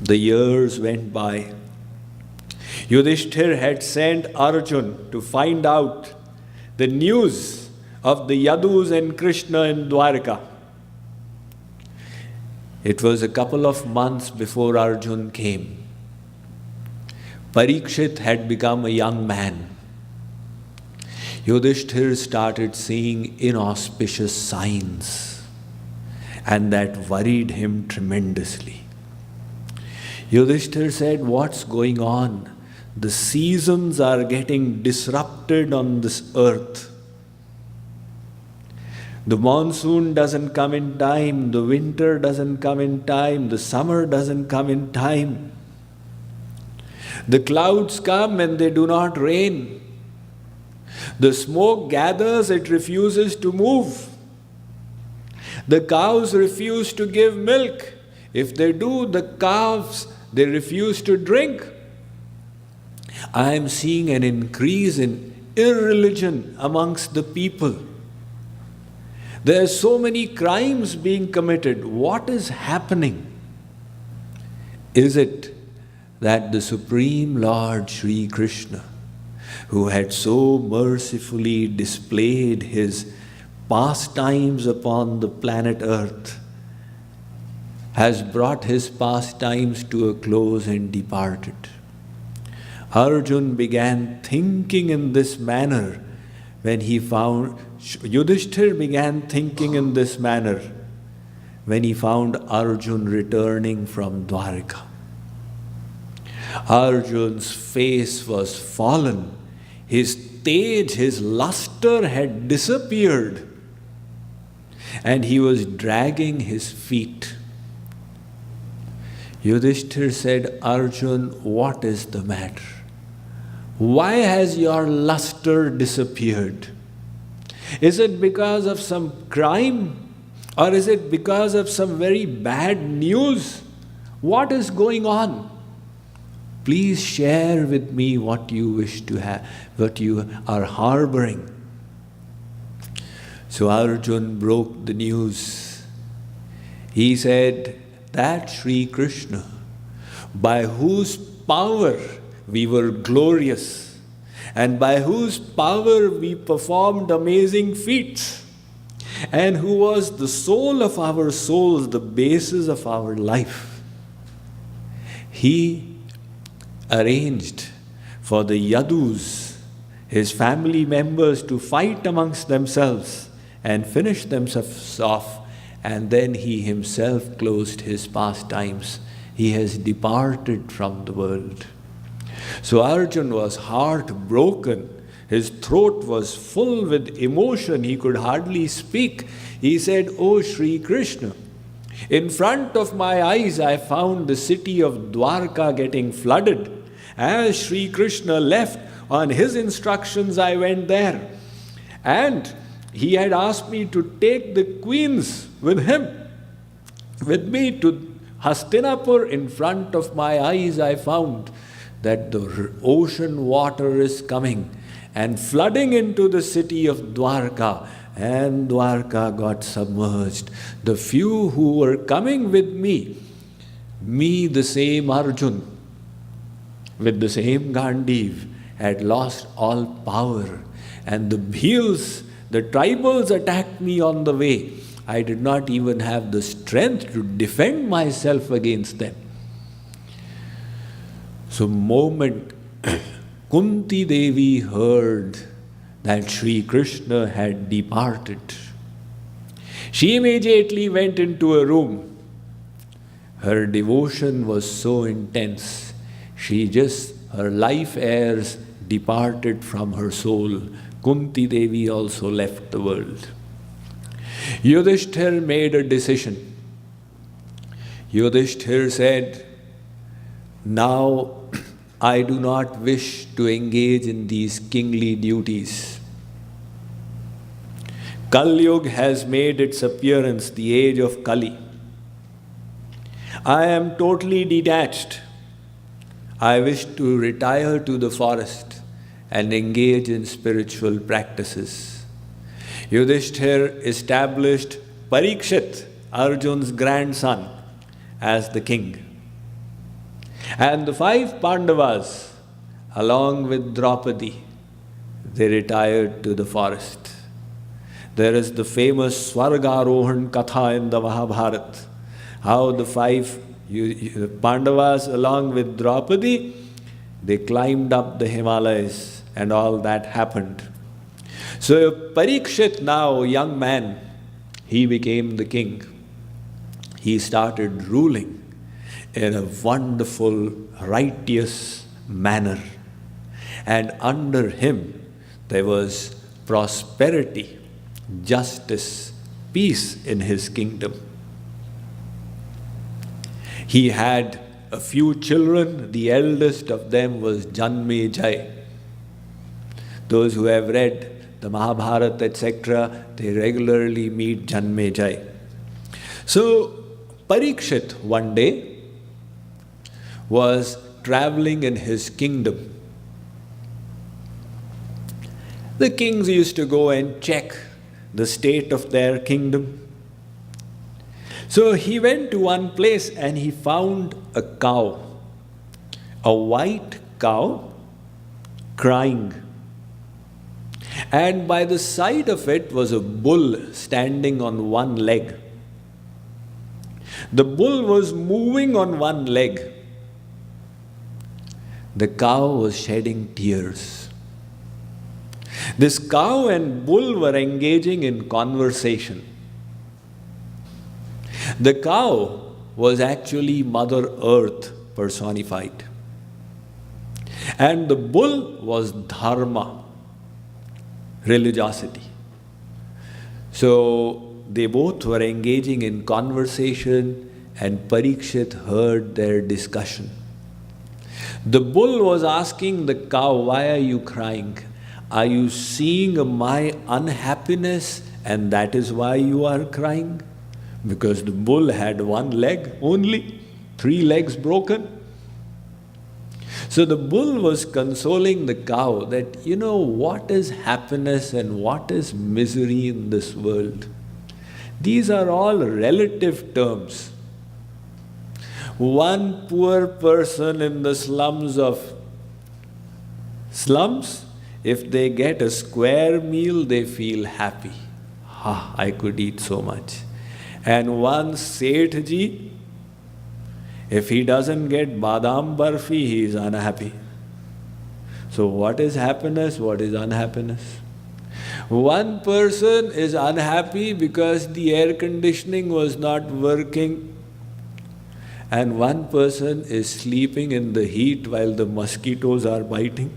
The years went by. Yudhishthir had sent Arjun to find out the news of the Yadus and Krishna in Dwarka. It was a couple of months before Arjun came. Parikshit had become a young man. Yudhishthir started seeing inauspicious signs, and that worried him tremendously. Yudhishthir said, "What's going on? The seasons are getting disrupted on this earth. The monsoon doesn't come in time, the winter doesn't come in time, the summer doesn't come in time. The clouds come and they do not rain. The smoke gathers, it refuses to move. The cows refuse to give milk. If they do, the calves, they refuse to drink. I am seeing an increase in irreligion amongst the people. There are so many crimes being committed. What is happening? Is it that the Supreme Lord Sri Krishna, who had so mercifully displayed his pastimes upon the planet Earth, has brought his pastimes to a close and departed?" Arjun began thinking in this manner when he found, Yudhishthir began thinking in this manner when he found Arjun returning from Dwarka. Arjun's face was fallen. His tej, his luster had disappeared, and he was dragging his feet. Yudhishthir said, "Arjun, what is the matter? Why has your luster disappeared? Is it because of some crime? Or is it because of some very bad news? What is going on? Please share with me what you wish to have, what you are harboring." So Arjun broke the news. He said that Sri Krishna, by whose power we were glorious, and by whose power we performed amazing feats, and who was the soul of our souls, the basis of our life, he arranged for the Yadus, his family members, to fight amongst themselves and finish themselves off, and then he himself closed his pastimes. He has departed from the world. So Arjun was heartbroken. His throat was full with emotion. He could hardly speak. He said, "O Sri Krishna, in front of my eyes I found the city of Dwarka getting flooded. As Sri Krishna left, on his instructions I went there. And he had asked me to take the queens with me to Hastinapur. In front of my eyes I found that the ocean water is coming and flooding into the city of Dwarka, and Dwarka got submerged. The few who were coming with me, the same Arjun, with the same Gandiv, had lost all power, and the Bhils, the tribals, attacked me on the way. I did not even have the strength to defend myself against them." So moment Kunti Devi heard that Sri Krishna had departed, she immediately went into a room. Her devotion was so intense, her life airs departed from her soul. Kunti Devi also left the world. Yudhishthir made a decision. Yudhishthir said, "Now I do not wish to engage in these kingly duties. Kali Yuga has made its appearance, the age of Kali. I am totally detached. I wish to retire to the forest and engage in spiritual practices." Yudhishthir established Parikshit, Arjun's grandson, as the king. And the 5 Pandavas, along with Draupadi, they retired to the forest. There is the famous Swargarohan Katha in the Mahabharata, how the 5 Pandavas along with Draupadi, they climbed up the Himalayas and all that happened. So Parikshit, now a young man, he became the king. He started ruling in a wonderful, righteous manner. And under him, there was prosperity, justice, peace in his kingdom. He had a few children. The eldest of them was Janmejaya. Those who have read the Mahabharata, etc., they regularly meet Janmejaya. So Parikshit one day was traveling in his kingdom. The kings used to go and check the state of their kingdom. So he went to one place and he found a cow, a white cow crying. And by the side of it was a bull standing on one leg. The bull was moving on one leg. The cow was shedding tears. This cow and bull were engaging in conversation. The cow was actually Mother Earth personified. And the bull was Dharma, religiosity. So they both were engaging in conversation and Parikshit heard their discussion. The bull was asking the cow, "Why are you crying? Are you seeing my unhappiness and that is why you are crying?" Because the bull had one leg only, 3 legs broken. So the bull was consoling the cow that, what is happiness and what is misery in this world? These are all relative terms. One poor person in the slums, if they get a square meal, they feel happy. I could eat so much. And one Sethji, if he doesn't get badam barfi, he is unhappy. So what is happiness? What is unhappiness? One person is unhappy because the air conditioning was not working, and one person is sleeping in the heat while the mosquitoes are biting.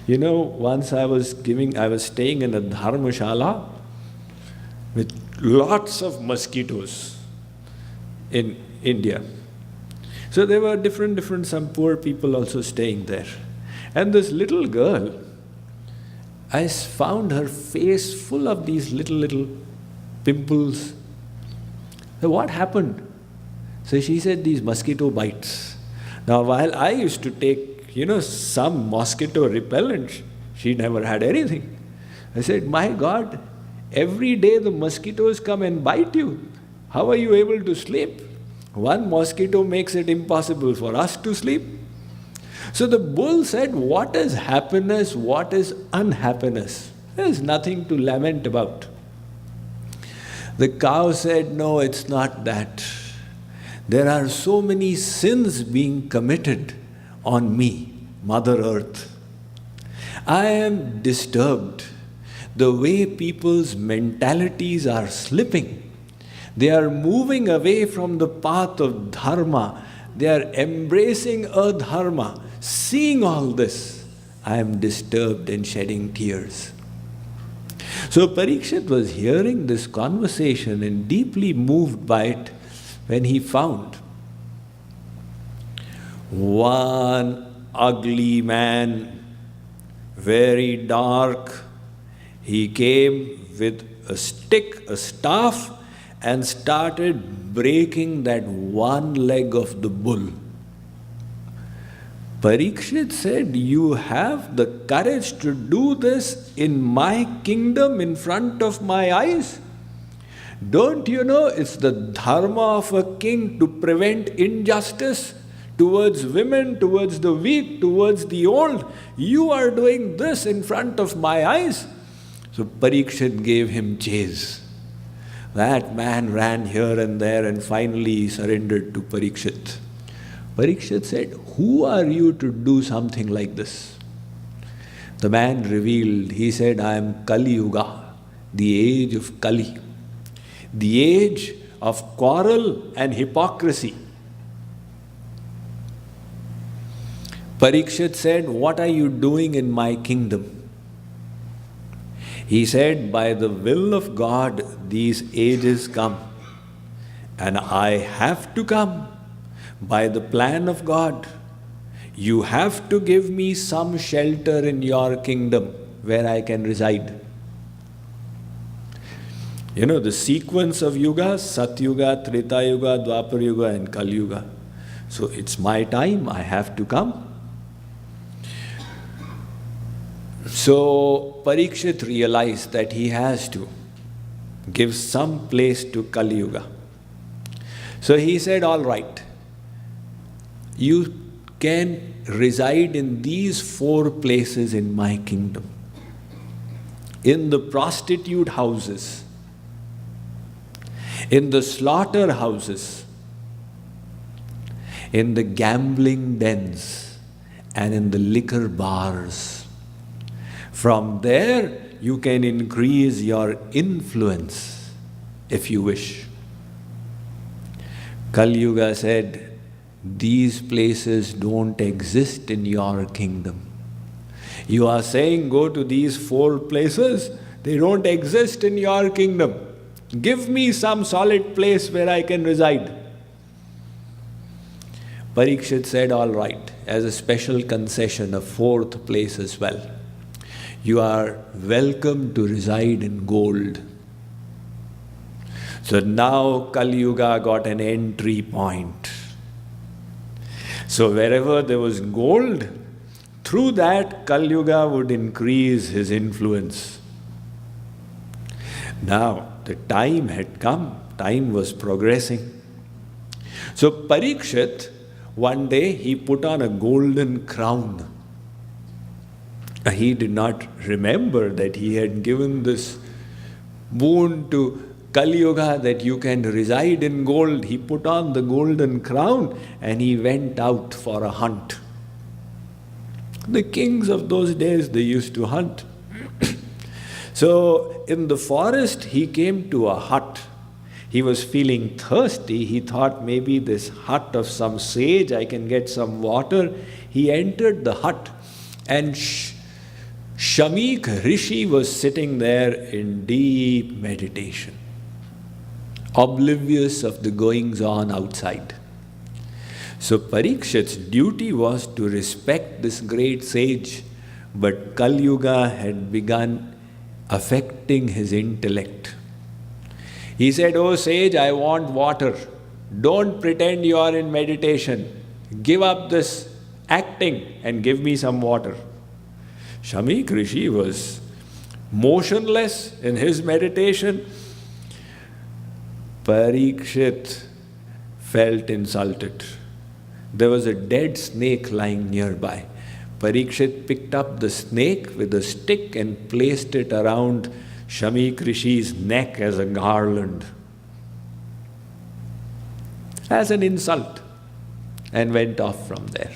Once I was staying in a dharmashala with lots of mosquitoes in India. So there were different, some poor people also staying there. And this little girl, I found her face full of these little pimples. So what happened? So she said, "These mosquito bites." Now while I used to take, some mosquito repellent, she never had anything. I said, "My God, every day the mosquitoes come and bite you. How are you able to sleep? One mosquito makes it impossible for us to sleep." So the bull said, "What is happiness? What is unhappiness? There is nothing to lament about." The cow said, "No, it's not that. There are so many sins being committed on me, Mother Earth. I am disturbed. The way people's mentalities are slipping. They are moving away from the path of dharma. They are embracing adharma. Seeing all this, I am disturbed and shedding tears." So Parikshit was hearing this conversation and deeply moved by it when he found one ugly man, very dark. He came with a stick, a staff, and started breaking that one leg of the bull. Parikshit said, "You have the courage to do this in my kingdom in front of my eyes? Don't you know it's the dharma of a king to prevent injustice? towards women, towards the weak, towards the old. You are doing this in front of my eyes. So Parikshit gave him chase. That man ran here and there and finally he surrendered to Parikshit. Parikshit said, "Who are you to do something like this?" The man revealed, he said, "I am Kali Yuga, the age of Kali, the age of quarrel and hypocrisy." Parikshit said, "What are you doing in my kingdom?" He said, "By the will of God, these ages come, and I have to come by the plan of God. You have to give me some shelter in your kingdom where I can reside." You know the sequence of yugas: Satyuga, Treta Yuga, Dwapar Yuga, and Kali Yuga. So it's my time, I have to come. So Parikshit realized that he has to give some place to Kali Yuga. So he said, "All right, you can reside in these 4 places in my kingdom. In the prostitute houses, in the slaughterhouses, in the gambling dens, and in the liquor bars. From there, you can increase your influence if you wish." Kali Yuga said, "These places don't exist in your kingdom. You are saying go to these 4 places, they don't exist in your kingdom. Give me some solid place where I can reside." Parikshit said, "All right, as a special concession, a 4th place as well. You are welcome to reside in gold." So now Kali Yuga got an entry point. So wherever there was gold, through that Kali Yuga would increase his influence. Now the time had come, time was progressing. So Parikshit, one day he put on a golden crown. He did not remember that he had given this boon to Kali Yuga that you can reside in gold. He put on the golden crown and he went out for a hunt. The kings of those days, they used to hunt. So in the forest, he came to a hut. He was feeling thirsty. He thought maybe this hut of some sage, I can get some water. He entered the hut and Shamik Rishi was sitting there in deep meditation, oblivious of the goings on outside. So Parikshit's duty was to respect this great sage, but Kali Yuga had begun affecting his intellect. He said, "Oh sage, I want water. Don't pretend you are in meditation. Give up this acting and give me some water." Shamik Rishi was motionless in his meditation. Parikshit felt insulted. There was a dead snake lying nearby. Parikshit picked up the snake with a stick and placed it around Shamik Rishi's neck as a garland, as an insult, and went off from there.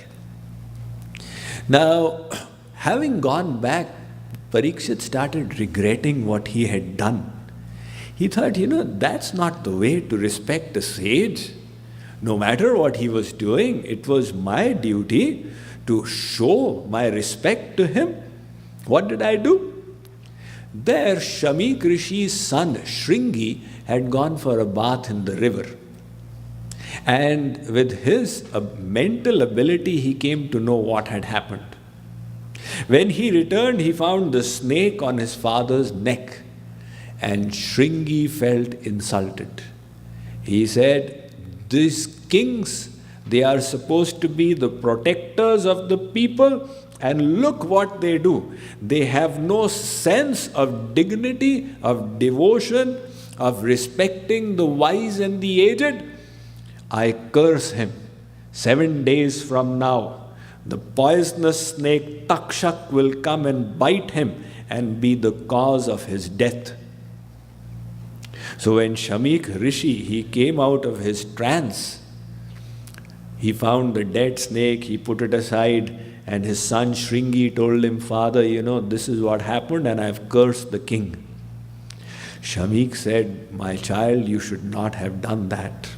Now, having gone back, Parikshit started regretting what he had done. He thought, that's not the way to respect a sage. No matter what he was doing, it was my duty to show my respect to him. What did I do? There, Shamik Rishi's son, Shringi, had gone for a bath in the river. And with his mental ability, he came to know what had happened. When he returned, he found the snake on his father's neck, and Shringi felt insulted. He said, "These kings, they are supposed to be the protectors of the people, and look what they do. They have no sense of dignity, of devotion, of respecting the wise and the aged. I curse him. 7 days from now, the poisonous snake Takshak will come and bite him and be the cause of his death. So when Shamik Rishi, he came out of his trance, he found the dead snake, he put it aside, and his son Shringi told him, Father, this is what happened and I've cursed the king. Shamik said, my child, you should not have done that.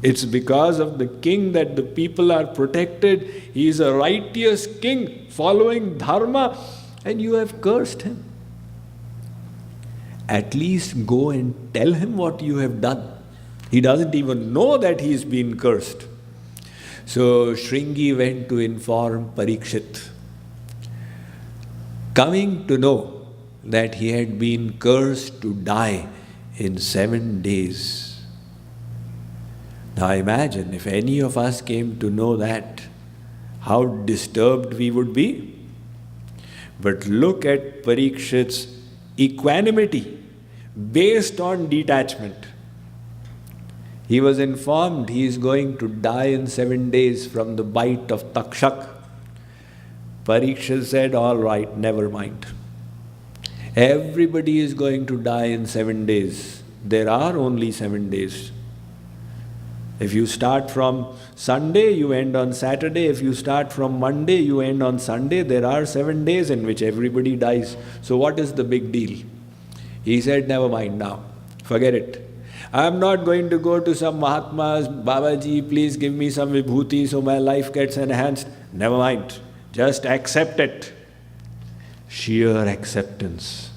It's because of the king that the people are protected. He is a righteous king following dharma, and you have cursed him. At least go and tell him what you have done. He doesn't even know that he's been cursed. So Shringi went to inform Parikshit, coming to know that he had been cursed to die in 7 days. Now imagine if any of us came to know that, how disturbed we would be. But look at Parikshit's equanimity based on detachment. He was informed he is going to die in 7 days from the bite of Takshak. Parikshit said, all right, never mind. Everybody is going to die in 7 days. There are only 7 days. If you start from Sunday, you end on Saturday. If you start from Monday, you end on Sunday. There are 7 days in which everybody dies. So what is the big deal? He said, never mind now. Forget it. I am not going to go to some Mahatmas, Babaji, please give me some vibhuti so my life gets enhanced. Never mind. Just accept it. Sheer acceptance.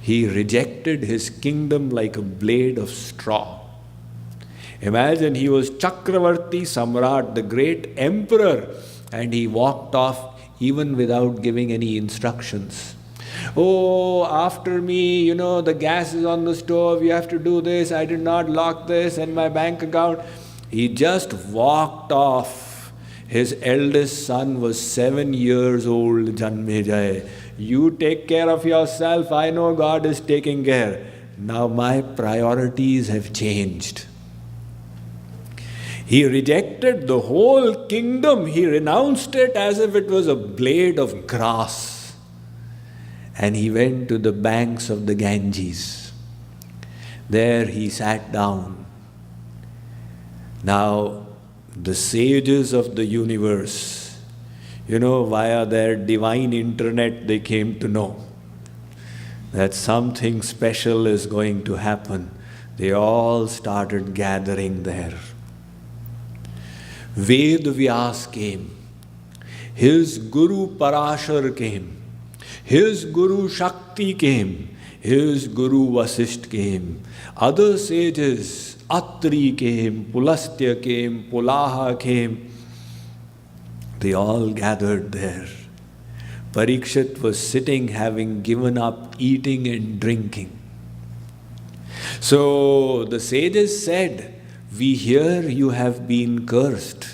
He rejected his kingdom like a blade of straw. Imagine he was Chakravarti Samrat, the great emperor, and he walked off even without giving any instructions. Oh, after me, the gas is on the stove, you have to do this, I did not lock this and my bank account. He just walked off. His eldest son was 7 years old, Janmejaya. You take care of yourself, I know God is taking care. Now my priorities have changed. He rejected the whole kingdom. He renounced it as if it was a blade of grass. And he went to the banks of the Ganges. There he sat down. Now, the sages of the universe, via their divine internet, they came to know that something special is going to happen. They all started gathering there. Ved Vyas came, his Guru Parashar came, his Guru Shakti came, his Guru Vasisht came, other sages, Atri came, Pulastya came, Pulaha came. They all gathered there. Parikshit was sitting having given up eating and drinking. So the sages said, we hear you have been cursed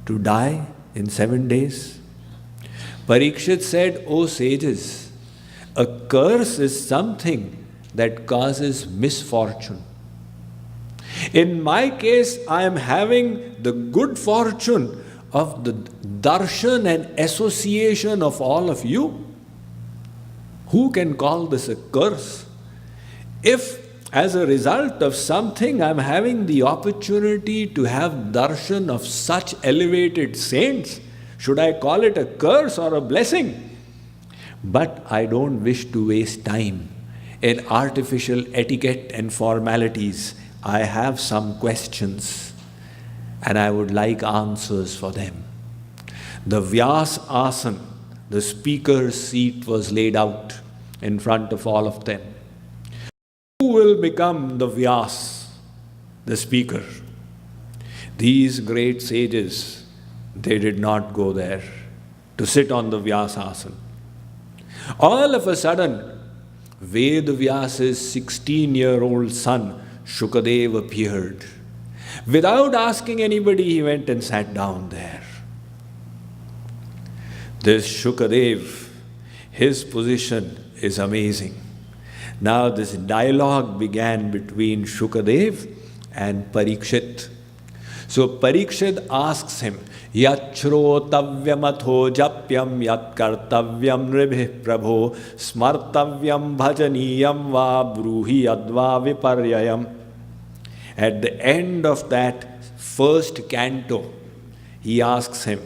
to die in 7 days. Parikshit said, O sages, a curse is something that causes misfortune. In my case, I am having the good fortune of the darshan and association of all of you. Who can call this a curse? If as a result of something, I'm having the opportunity to have darshan of such elevated saints, should I call it a curse or a blessing? But I don't wish to waste time in artificial etiquette and formalities. I have some questions and I would like answers for them. The Vyas Asan, the speaker's seat, was laid out in front of all of them. Who will become the Vyas, the speaker? These great sages, they did not go there to sit on the Vyasasana. All of a sudden, Ved Vyas's 16-year-old son, Shukadev, appeared. Without asking anybody, he went and sat down there. This Shukadev, his position is amazing. Now this dialogue began between Shukadev and Parikshit. So Parikshit asks him, Yat shrotavyam japyam yat kartavyam nribhi prabho smartavyam bhajaniyam va bruhi adva viparyayam. At the end of that first canto, he asks him,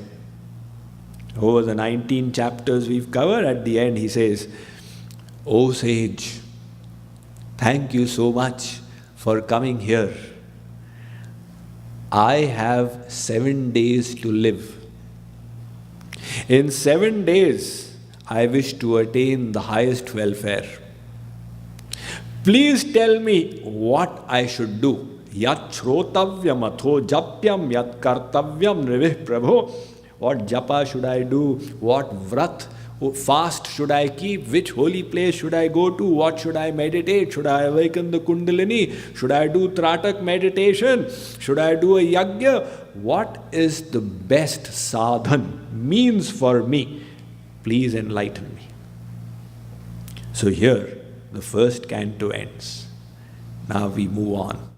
over the 19 chapters we've covered, at the end he says, O sage, thank you so much for coming here. I have 7 days to live. In 7 days, I wish to attain the highest welfare. Please tell me what I should do. Yat shrotavyam atho japyam yat kartavyam nrivih prabho. What japa should I do? What vrat, fast should I keep? Which holy place should I go to? What should I meditate? Should I awaken the kundalini? Should I do tratak meditation? Should I do a yajna? What is the best sadhan, means for me? Please enlighten me. So here, the first canto ends. Now we move on.